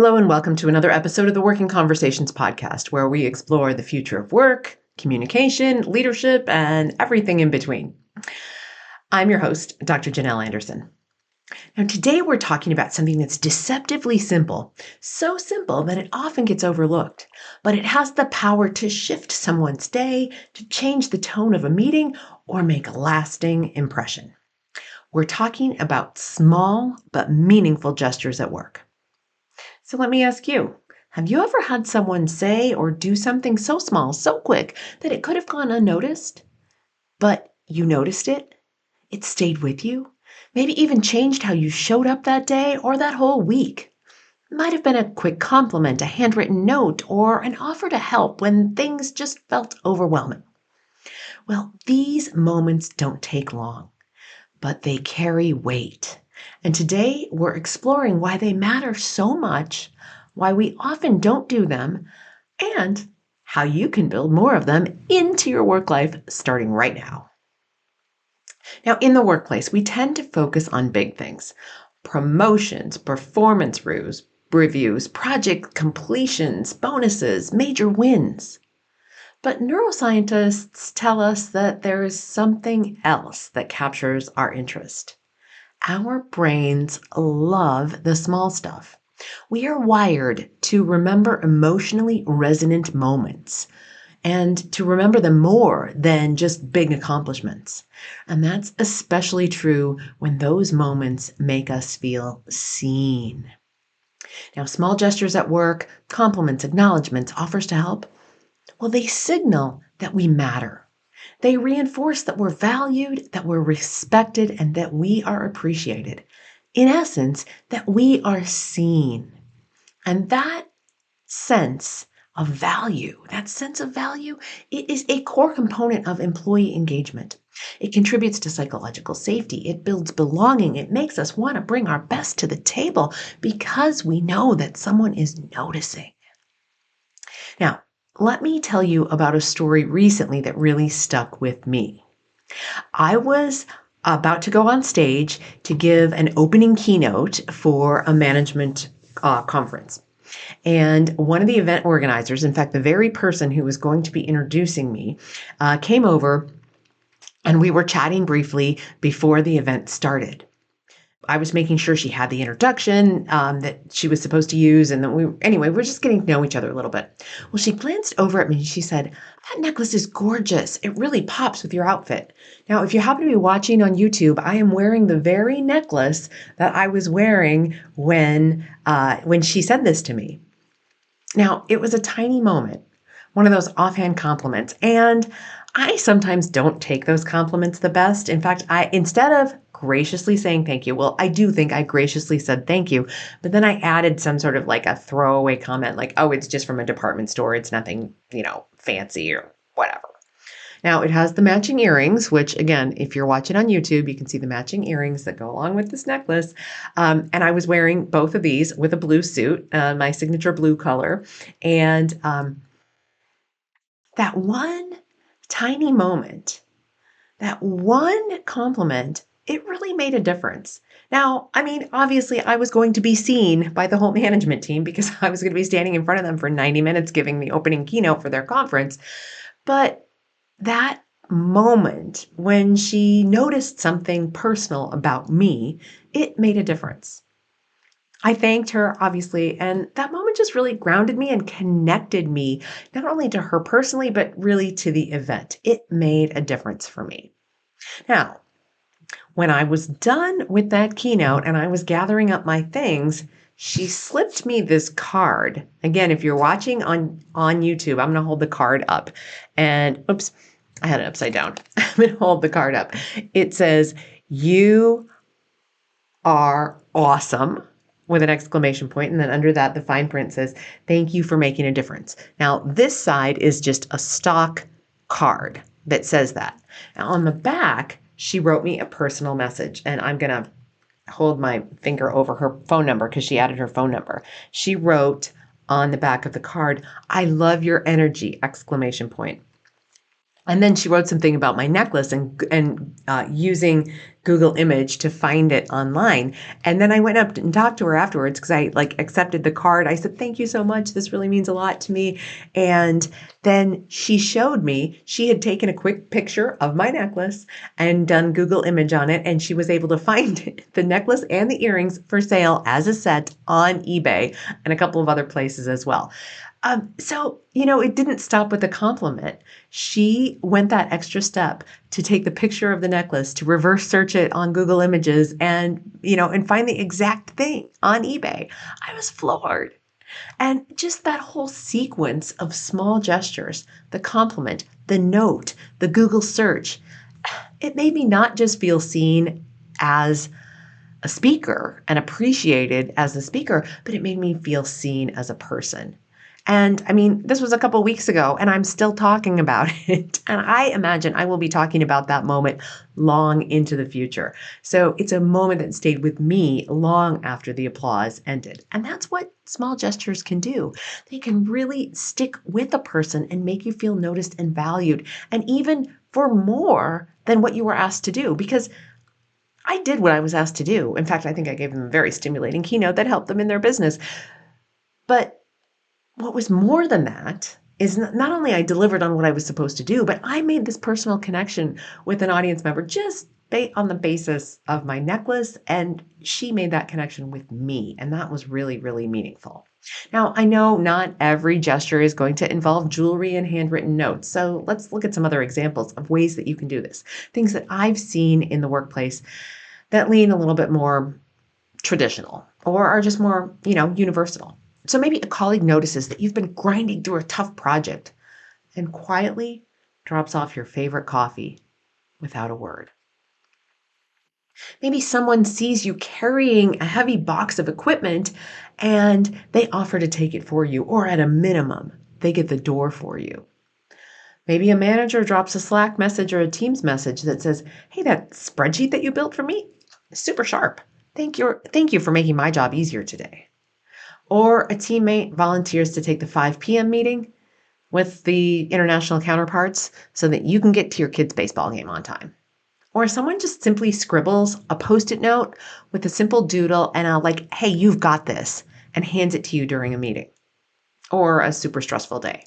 Hello, and welcome to another episode of the Working Conversations podcast, where we explore the future of work, communication, leadership, and everything in between. I'm your host, Dr. Janel Anderson. Now, today we're talking about something that's deceptively simple, so simple that it often gets overlooked, but it has the power to shift someone's day, to change the tone of a meeting, or make a lasting impression. We're talking about small but meaningful gestures at work. So let me ask you, have you ever had someone say or do something so small, so quick, that it could have gone unnoticed, but you noticed it? It stayed with you? Maybe even changed how you showed up that day or that whole week. It might have been a quick compliment, a handwritten note, or an offer to help when things just felt overwhelming. Well, these moments don't take long, but they carry weight. And today we're exploring why they matter so much, why we often don't do them, and how you can build more of them into your work life starting right now. Now, in the workplace, we tend to focus on big things: promotions, performance reviews, project completions, bonuses, major wins. But neuroscientists tell us that there is something else that captures our interest. Our brains love the small stuff. We are wired to remember emotionally resonant moments and to remember them more than just big accomplishments. And that's especially true when those moments make us feel seen. Now, small gestures at work, compliments, acknowledgments, offers to help, well, they signal that we matter. They reinforce that we're valued, that we're respected, and that we are appreciated. In essence, that we are seen. And that sense of value, it is a core component of employee engagement. It contributes to psychological safety. It builds belonging. It makes us want to bring our best to the table because we know that someone is noticing. Now, let me tell you about a story recently that really stuck with me. I was about to go on stage to give an opening keynote for a management conference. And one of the event organizers, in fact, the very person who was going to be introducing me, came over and we were chatting briefly before the event started. I was making sure she had the introduction that she was supposed to use. And then we're just getting to know each other a little bit. Well, she glanced over at me and she said, "That necklace is gorgeous. It really pops with your outfit." Now, if you happen to be watching on YouTube, I am wearing the very necklace that I was wearing when she said this to me. Now, it was a tiny moment, one of those offhand compliments. And I sometimes don't take those compliments the best. In fact, instead of graciously saying thank you, well, I do think I graciously said thank you, but then I added some sort of like a throwaway comment like, "Oh, it's just from a department store. It's nothing, fancy or whatever." Now, it has the matching earrings, which again, if you're watching on YouTube, you can see the matching earrings that go along with this necklace. And I was wearing both of these with a blue suit, my signature blue color. And that one tiny moment, that one compliment, it really made a difference. Now, obviously I was going to be seen by the whole management team because I was going to be standing in front of them for 90 minutes giving the opening keynote for their conference. But that moment when she noticed something personal about me, it made a difference. I thanked her, obviously, and that moment just really grounded me and connected me, not only to her personally, but really to the event. It made a difference for me. Now, when I was done with that keynote and I was gathering up my things, she slipped me this card. Again, if you're watching on YouTube, I'm going to hold the card up. And oops, I had it upside down. I'm going to hold the card up. It says, "You are awesome," with an exclamation point. And then under that, the fine print says, "Thank you for making a difference." Now, this side is just a stock card that says that. Now, on the back, she wrote me a personal message, and I'm going to hold my finger over her phone number because she added her phone number. She wrote on the back of the card, "I love your energy!" exclamation point. And then she wrote something about my necklace and using Google image to find it online. And then I went up and talked to her afterwards because I accepted the card. I said, thank you so much. This really means a lot to me. And then she showed me, she had taken a quick picture of my necklace and done Google image on it. And she was able to find the necklace and the earrings for sale as a set on eBay and a couple of other places as well. So, it didn't stop with the compliment. She went that extra step to take the picture of the necklace, to reverse search it on Google Images and find the exact thing on eBay. I was floored. And just that whole sequence of small gestures, the compliment, the note, the Google search, it made me not just feel seen as a speaker and appreciated as a speaker, but it made me feel seen as a person. And this was a couple weeks ago and I'm still talking about it. And I imagine I will be talking about that moment long into the future. So it's a moment that stayed with me long after the applause ended. And that's what small gestures can do. They can really stick with a person and make you feel noticed and valued, and even for more than what you were asked to do, because I did what I was asked to do. In fact, I think I gave them a very stimulating keynote that helped them in their business. But what was more than that is not only I delivered on what I was supposed to do, but I made this personal connection with an audience member just on the basis of my necklace, and she made that connection with me, and that was really, really meaningful. Now, I know not every gesture is going to involve jewelry and handwritten notes, so let's look at some other examples of ways that you can do this. Things that I've seen in the workplace that lean a little bit more traditional or are just more, universal. So maybe a colleague notices that you've been grinding through a tough project and quietly drops off your favorite coffee without a word. Maybe someone sees you carrying a heavy box of equipment and they offer to take it for you, or at a minimum, they get the door for you. Maybe a manager drops a Slack message or a Teams message that says, hey, that spreadsheet that you built for me is super sharp. Thank you for making my job easier today. Or a teammate volunteers to take the 5 p.m. meeting with the international counterparts so that you can get to your kid's baseball game on time. Or someone just simply scribbles a Post-it note with a simple doodle and a hey, you've got this, and hands it to you during a meeting or a super stressful day.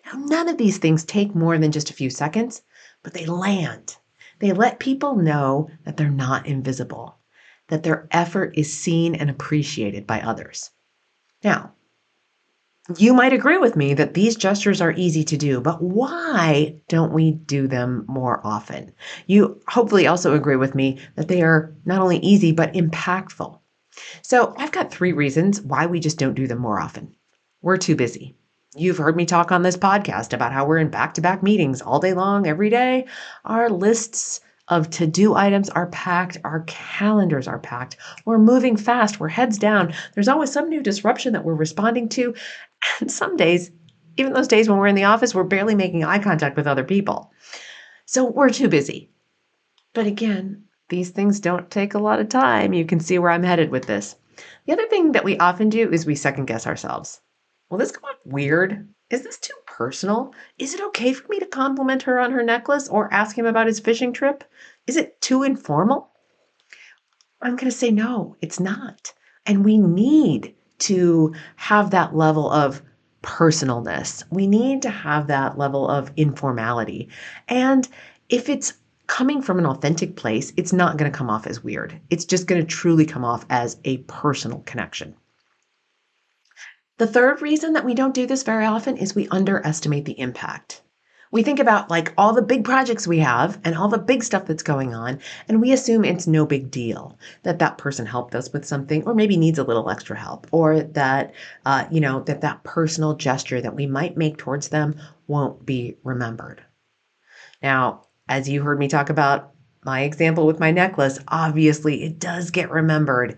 Now, none of these things take more than just a few seconds, but they land. They let people know that they're not invisible, that their effort is seen and appreciated by others. Now, you might agree with me that these gestures are easy to do, but why don't we do them more often? You hopefully also agree with me that they are not only easy, but impactful. So I've got 3 reasons why we just don't do them more often. We're too busy. You've heard me talk on this podcast about how we're in back-to-back meetings all day long, every day. Our lists of to-do items are packed. Our calendars are packed. We're moving fast. We're heads down. There's always some new disruption that we're responding to. And some days, even those days when we're in the office, we're barely making eye contact with other people. So we're too busy. But again, these things don't take a lot of time. You can see where I'm headed with this. The other thing that we often do is we second guess ourselves. Will this come off weird? Is this too personal? Is it okay for me to compliment her on her necklace or ask him about his fishing trip? Is it too informal? I'm going to say no, it's not. And we need to have that level of personalness. We need to have that level of informality. And if it's coming from an authentic place, it's not going to come off as weird. It's just going to truly come off as a personal connection. The third reason that we don't do this very often is we underestimate the impact. We think about all the big projects we have and all the big stuff that's going on, and we assume it's no big deal that that person helped us with something or maybe needs a little extra help, or that, that personal gesture that we might make towards them won't be remembered. Now, as you heard me talk about my example with my necklace, obviously it does get remembered.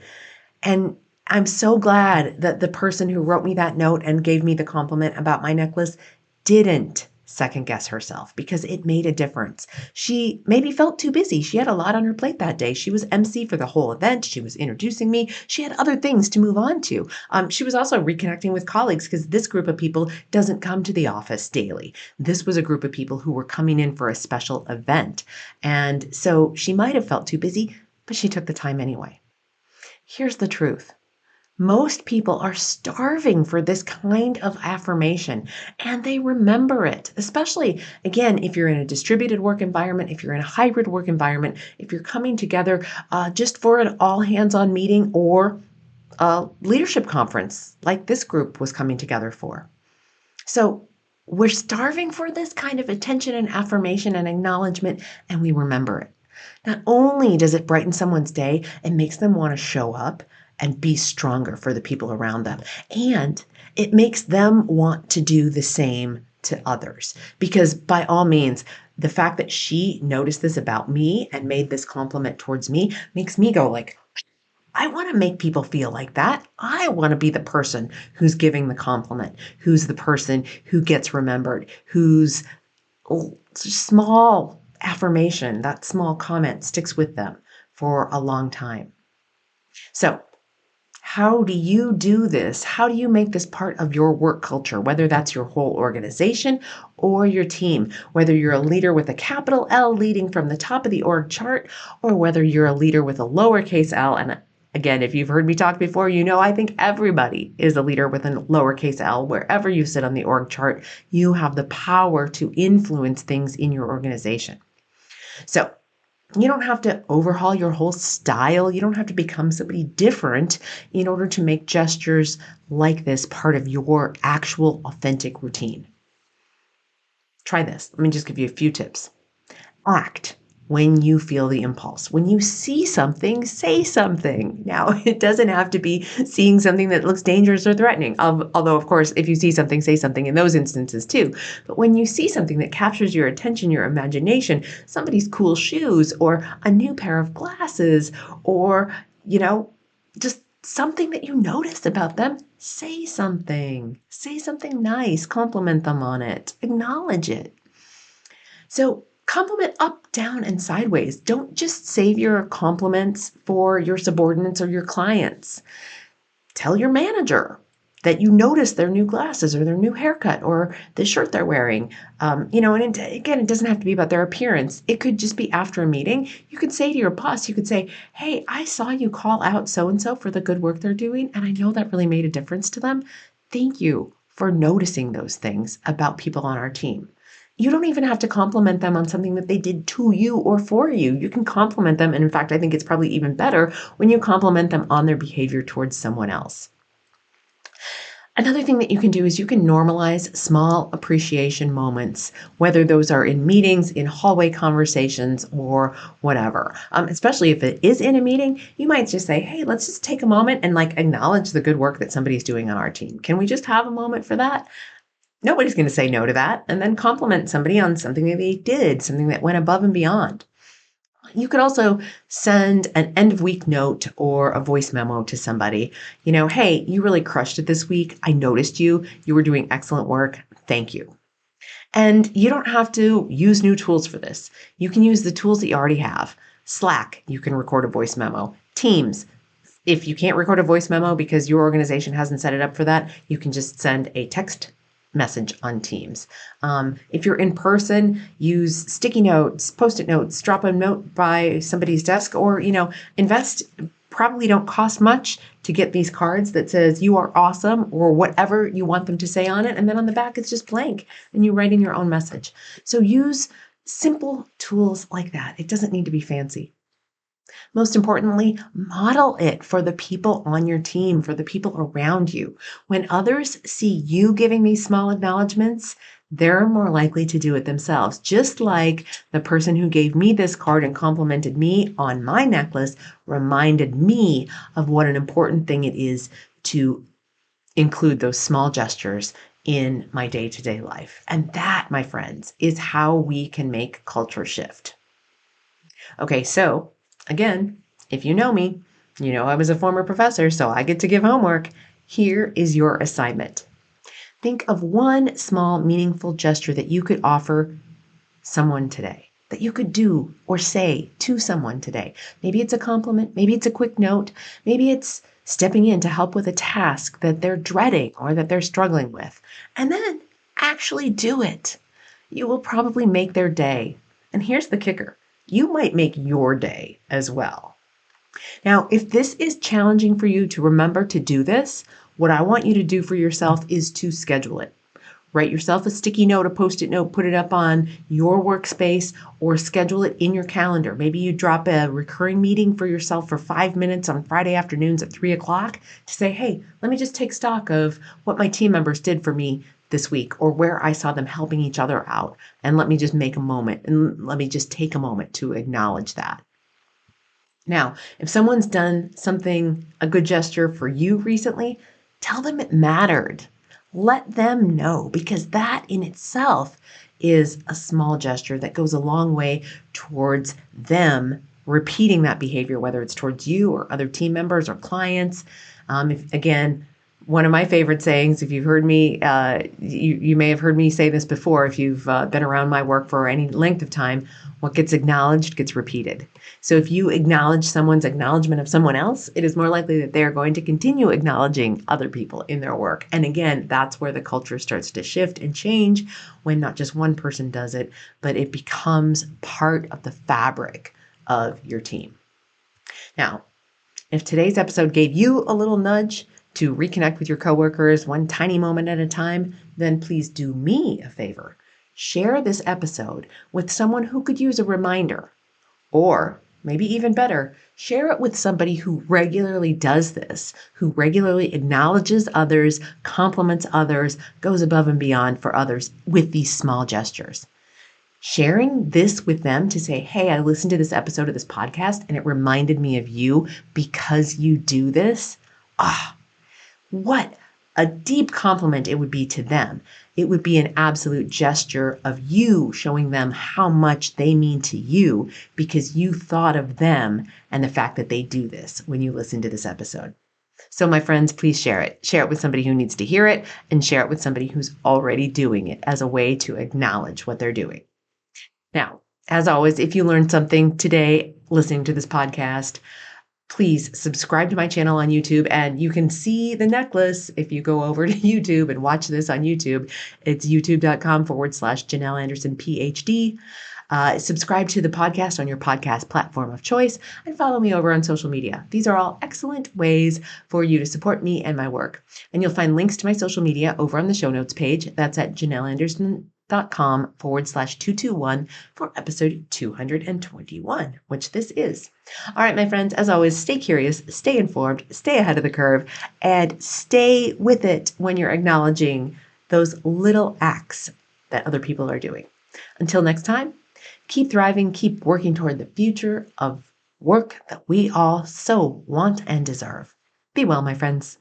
And I'm so glad that the person who wrote me that note and gave me the compliment about my necklace didn't second guess herself because it made a difference. She maybe felt too busy. She had a lot on her plate that day. She was MC for the whole event. She was introducing me. She had other things to move on to. She was also reconnecting with colleagues because this group of people doesn't come to the office daily. This was a group of people who were coming in for a special event. And so she might have felt too busy, but she took the time anyway. Here's the truth. Most people are starving for this kind of affirmation and they remember it, especially, again, if you're in a distributed work environment, if you're in a hybrid work environment, if you're coming together just for an all hands on meeting or a leadership conference like this group was coming together for. So we're starving for this kind of attention and affirmation and acknowledgement, and we remember it. Not only does it brighten someone's day, it makes them want to show up and be stronger for the people around them. And it makes them want to do the same to others. Because by all means, the fact that she noticed this about me and made this compliment towards me makes me go like, I want to make people feel like that. I want to be the person who's giving the compliment, who's the person who gets remembered, whose small affirmation, that small comment sticks with them for a long time. So, how do you do this? How do you make this part of your work culture, whether that's your whole organization or your team, whether you're a leader with a capital L leading from the top of the org chart, or whether you're a leader with a lowercase l. And again, if you've heard me talk before, you know I think everybody is a leader with a lowercase l. Wherever you sit on the org chart, you have the power to influence things in your organization. So, you don't have to overhaul your whole style. You don't have to become somebody different in order to make gestures like this part of your actual authentic routine. Try this. Let me just give you a few tips. Act when you feel the impulse. When you see something, say something. Now, it doesn't have to be seeing something that looks dangerous or threatening. Although, of course, if you see something, say something in those instances too. But when you see something that captures your attention, your imagination, somebody's cool shoes or a new pair of glasses or, just something that you notice about them, say something. Say something nice. Compliment them on it. Acknowledge it. So, compliment up, down, and sideways. Don't just save your compliments for your subordinates or your clients. Tell your manager that you notice their new glasses or their new haircut or the shirt they're wearing. And again, it doesn't have to be about their appearance. It could just be after a meeting. You could say to your boss, you could say, hey, I saw you call out so-and-so for the good work they're doing, and I know that really made a difference to them. Thank you for noticing those things about people on our team. You don't even have to compliment them on something that they did to you or for you. You can compliment them. And in fact, I think it's probably even better when you compliment them on their behavior towards someone else. Another thing that you can do is you can normalize small appreciation moments, whether those are in meetings, in hallway conversations, or whatever. Especially if it is in a meeting, you might just say, hey, let's just take a moment and acknowledge the good work that somebody's doing on our team. Can we just have a moment for that? Nobody's going to say no to that. And then compliment somebody on something that they did, something that went above and beyond. You could also send an end of week note or a voice memo to somebody. Hey, you really crushed it this week. I noticed you. You were doing excellent work. Thank you. And you don't have to use new tools for this. You can use the tools that you already have. Slack, you can record a voice memo. Teams, if you can't record a voice memo because your organization hasn't set it up for that, you can just send a text message on Teams. If you're in person, use sticky notes, post-it notes, drop a note by somebody's desk, or, invest, probably don't cost much to get these cards that says you are awesome or whatever you want them to say on it. And then on the back, it's just blank and you write in your own message. So use simple tools like that. It doesn't need to be fancy. Most importantly, model it for the people on your team, for the people around you. When others see you giving these small acknowledgments, they're more likely to do it themselves. Just like the person who gave me this card and complimented me on my necklace reminded me of what an important thing it is to include those small gestures in my day-to-day life. And that, my friends, is how we can make culture shift. Okay, so again, if you know me, you know I was a former professor, so I get to give homework. Here is your assignment. Think of one small, meaningful gesture that you could offer someone today, that you could do or say to someone today. Maybe it's a compliment, maybe it's a quick note, maybe it's stepping in to help with a task that they're dreading or that they're struggling with. And then actually do it. You will probably make their day. And here's the kicker. You might make your day as well. Now, if this is challenging for you to remember to do this, what I want you to do for yourself is to schedule it. Write yourself a sticky note, a Post-it note, put it up on your workspace, or schedule it in your calendar. Maybe you drop a recurring meeting for yourself for 5 minutes on Friday afternoons at 3 o'clock to say, hey, let me just take stock of what my team members did for me this week, or where I saw them helping each other out. And let me just make a moment, and let me just take a moment to acknowledge that. Now, if someone's done something, a good gesture for you recently, tell them it mattered. Let them know, because that in itself is a small gesture that goes a long way towards them repeating that behavior, whether it's towards you or other team members or clients. Again, one of my favorite sayings, if you've heard me, you may have heard me say this before, if you've been around my work for any length of time, what gets acknowledged gets repeated. So if you acknowledge someone's acknowledgement of someone else, it is more likely that they're going to continue acknowledging other people in their work. And again, that's where the culture starts to shift and change, when not just one person does it, but it becomes part of the fabric of your team. Now, if today's episode gave you a little nudge to reconnect with your coworkers one tiny moment at a time, then please do me a favor. Share this episode with someone who could use a reminder. Or maybe even better, share it with somebody who regularly does this, who regularly acknowledges others, compliments others, goes above and beyond for others with these small gestures. Sharing this with them to say, hey, I listened to this episode of this podcast and it reminded me of you because you do this. What a deep compliment it would be to them. It would be an absolute gesture of you showing them how much they mean to you because you thought of them and the fact that they do this when you listen to this episode. So my friends, please share it. Share it with somebody who needs to hear it, and share it with somebody who's already doing it as a way to acknowledge what they're doing. Now, as always, if you learned something today listening to this podcast, please subscribe to my channel on YouTube, and you can see the necklace if you go over to YouTube and watch this on YouTube. It's youtube.com/Janel Anderson, PhD. Subscribe to the podcast on your podcast platform of choice, and follow me over on social media. These are all excellent ways for you to support me and my work. And you'll find links to my social media over on the show notes page. That's at janelanderson.com/221 for episode 221, which this is. All right, my friends, as always, stay curious, stay informed, stay ahead of the curve, and stay with it when you're acknowledging those little acts that other people are doing. Until next time, keep thriving, keep working toward the future of work that we all so want and deserve. Be well, my friends.